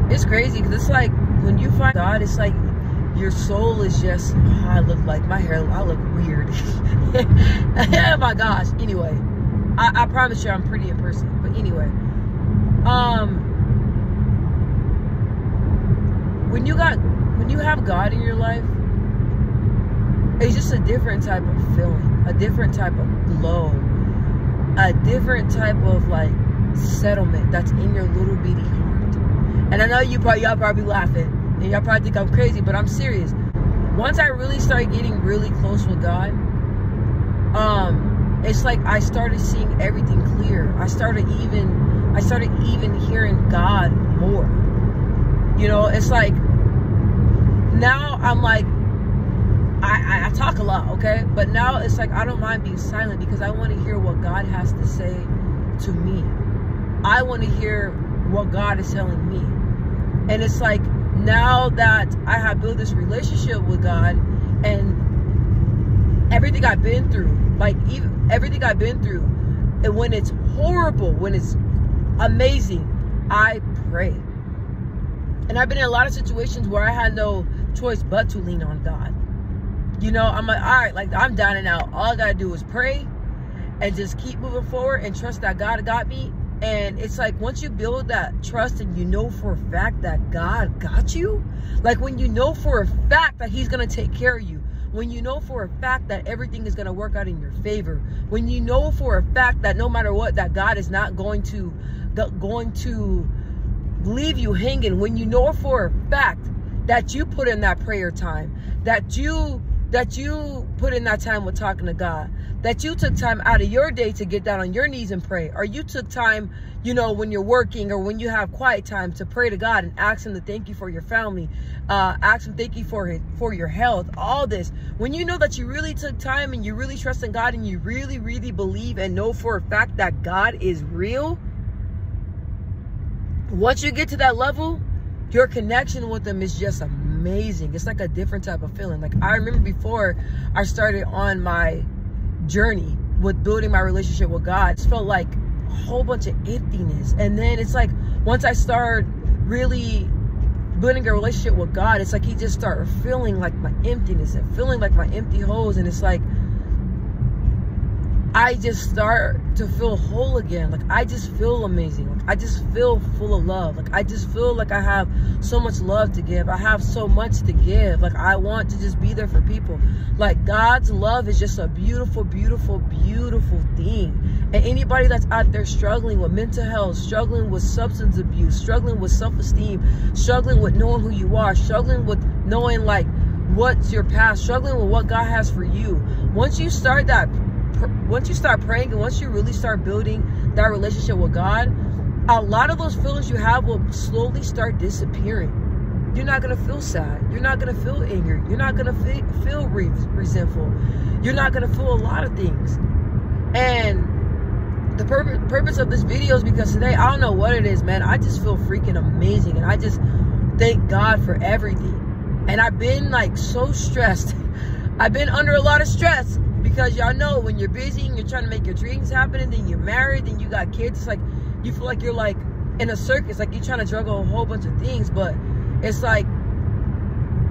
It's crazy because it's like when you find God, it's like your soul is just, oh, I look like my hair, I look weird. Oh my gosh. Anyway, I promise you I'm pretty in person. But anyway, when you have God in your life, it's just a different type of feeling, a different type of glow, a different type of like settlement that's in your little bitty heart. And I know y'all probably laughing and y'all probably think I'm crazy, but I'm serious. Once I really started getting really close with God, it's like I started seeing everything clear. I started even hearing God more. You know, it's like now I'm like, I talk a lot, okay? But now it's like I don't mind being silent because I want to hear what God has to say to me. I want to hear what God is telling me. And it's like now that I have built this relationship with God and everything I've been through, like even everything I've been through, and when it's horrible, when it's amazing, I pray. And I've been in a lot of situations where I had no choice but to lean on God. You know, I'm like, all right, like I'm down and out. All I gotta do is pray and just keep moving forward and trust that God got me. And it's like once you build that trust and you know for a fact that God got you, like when you know for a fact that he's gonna take care of you, when you know for a fact that everything is gonna work out in your favor, when you know for a fact that no matter what, that God is not going to leave you hanging, when you know for a fact that you put in that prayer time, that you put in that time with talking to God, that you took time out of your day to get down on your knees and pray, or you took time, you know, when you're working or when you have quiet time to pray to God and ask him to thank you for your family, ask him thank you for your health, all this. When you know that you really took time and you really trust in God and you really, really believe and know for a fact that God is real, once you get to that level, your connection with him is just amazing. It's like a different type of feeling. Like I remember before I started on my journey with building my relationship with God, it felt like a whole bunch of emptiness. And then it's like once I start really building a relationship with God, it's like he just started feeling like my emptiness and feeling like my empty holes. And it's like I just start to feel whole again. Like I just feel amazing. Like I just feel full of love. Like I just feel like I have so much love to give. I have so much to give. Like I want to just be there for people. Like God's love is just a beautiful, beautiful, beautiful thing. And anybody that's out there struggling with mental health, struggling with substance abuse, struggling with self-esteem, struggling with knowing who you are, struggling with knowing like what's your past, struggling with what God has for you. Once you start praying and once you really start building that relationship with God, a lot of those feelings you have will slowly start disappearing. You're not going to feel sad. You're not going to feel angry. You're not going to feel resentful. You're not going to feel a lot of things. And the purpose of this video is because today, I don't know what it is, man. I just feel freaking amazing. And I just thank God for everything. And I've been like so stressed. I've been under a lot of stress. Because y'all know when you're busy and you're trying to make your dreams happen and then you're married and you got kids, it's like you feel like you're like in a circus, like you're trying to juggle a whole bunch of things. But it's like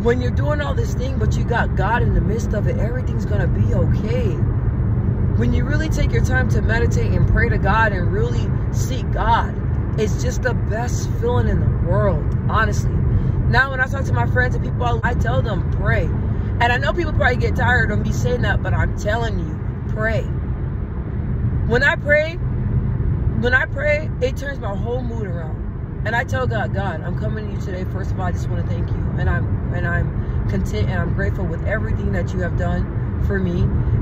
when you're doing all this thing but you got God in the midst of it, everything's gonna be okay. When you really take your time to meditate and pray to God and really seek God, it's just the best feeling in the world, honestly. Now when I talk to my friends and people, I tell them pray. And I know people probably get tired of me saying that, but I'm telling you, pray. When I pray, it turns my whole mood around. And I tell God, God, I'm coming to you today. First of all, I just want to thank you. And I'm content and I'm grateful with everything that you have done for me.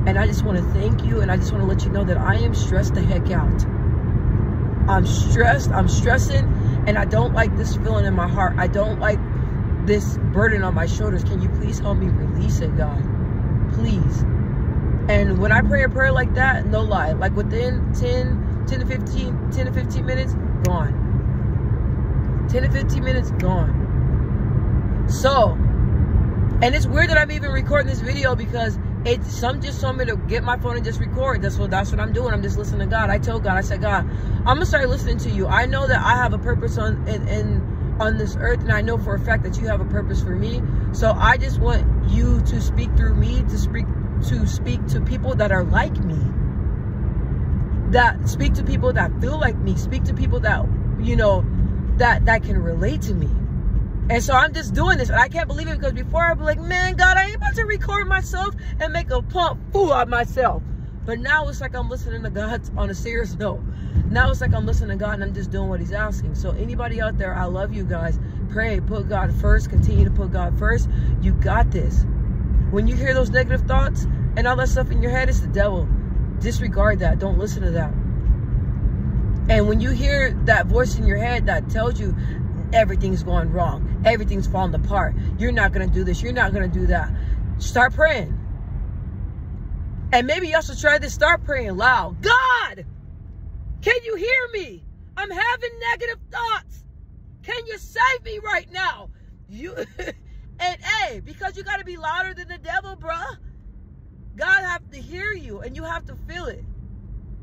And I just want to thank you. And I just want to let you know that I am stressed the heck out. I'm stressed. I'm stressing. And I don't like this feeling in my heart. I don't like this burden on my shoulders. Can you please help me release it, God? Please. And when I pray a prayer like that, no lie, like within 10 to 15 minutes, gone. 10 to 15 minutes, gone. So, and it's weird that I'm even recording this video because some just told me to get my phone and just record. That's what I'm doing. I'm just listening to God. I told God, I said, God, I'm gonna start listening to you. I know that I have a purpose on this earth, and I know for a fact that you have a purpose for me. So I just want you to speak through me, to speak to people that are like me, that speak to people that feel like me, speak to people that, you know, that can relate to me. And so I'm just doing this, and I can't believe it, because before I'd be like, man, God, I ain't about to record myself and make a plump fool of myself. But now it's like I'm listening to God on a serious note. Now it's like I'm listening to God and I'm just doing what he's asking. So anybody out there, I love you guys. Pray, put God first, continue to put God first. You got this. When you hear those negative thoughts and all that stuff in your head, it's the devil. Disregard that. Don't listen to that. And when you hear that voice in your head that tells you everything's going wrong, everything's falling apart, you're not going to do this, you're not going to do that, start praying. And maybe you also try to start praying loud. God, can you hear me? I'm having negative thoughts. Can you save me right now? And hey, because you got to be louder than the devil, bruh. God have to hear you, and you have to feel it.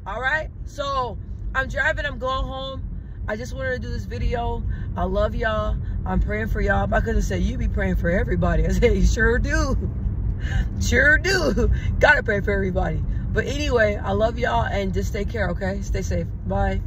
All right? So I'm driving. I'm going home. I just wanted to do this video. I love y'all. I'm praying for y'all. I could have said, you be praying for everybody. I said, you sure do. Sure do. Gotta pray for everybody. But anyway, I love y'all, and just take care, okay? Stay safe. Bye.